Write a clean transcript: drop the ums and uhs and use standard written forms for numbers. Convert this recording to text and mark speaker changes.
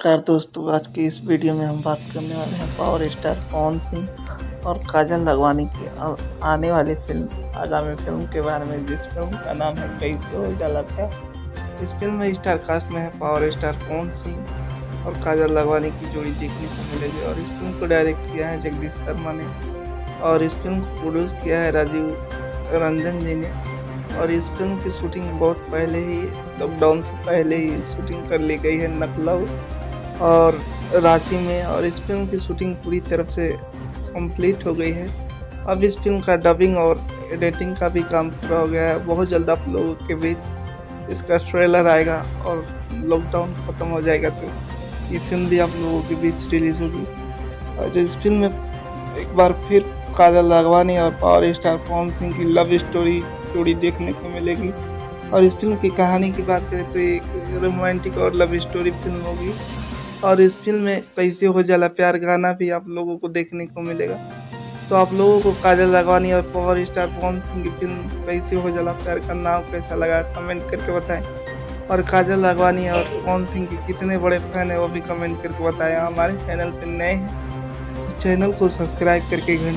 Speaker 1: नमस्कार दोस्तों, आज की इस वीडियो में हम बात करने वाले हैं पावर स्टार पवन सिंह और काजल राघवानी की आने वाली आगामी फिल्म के बारे में, जिस फिल्म का नाम है कैसे हो जाला प्यार। इस फिल्म में स्टार कास्ट में है पावर स्टार पवन सिंह और काजल राघवानी की जोड़ी देखने को मिलेगी। और इस फिल्म को डायरेक्ट किया है जगदीश शर्मा ने और इस फिल्म को प्रोड्यूस किया है राजीव रंजन जी ने। और इस फिल्म की शूटिंग बहुत पहले ही, लॉकडाउन से पहले ही शूटिंग कर ली गई है नकलऊ और रांची में। और इस फिल्म की शूटिंग पूरी तरफ से कंप्लीट हो गई है। अब इस फिल्म का डबिंग और एडिटिंग का भी काम पूरा हो गया है। बहुत जल्द आप लोगों के बीच इसका ट्रेलर आएगा और लॉकडाउन ख़त्म हो जाएगा तो ये फिल्म भी आप लोगों के बीच रिलीज़ होगी। और इस फिल्म में एक बार फिर काजल राघवानी और पावर स्टार पवन सिंह की लव स्टोरी जोड़ी देखने को मिलेगी। और इस फिल्म की कहानी की बात करें तो एक रोमांटिक और लव स्टोरी फिल्म होगी। और इस फिल्म में कैसे हो जाला प्यार गाना भी आप लोगों को देखने को मिलेगा। तो आप लोगों को काजल राघवानी और पावर स्टार पवन सिंह की फिल्म कैसे हो जाला प्यार का नाम कैसा लगा, कमेंट करके बताएं। और काजल राघवानी और पवन सिंह के कितने बड़े फैन है वो भी कमेंट करके बताएं। हमारे चैनल पर नए हैं तो चैनल को सब्सक्राइब करके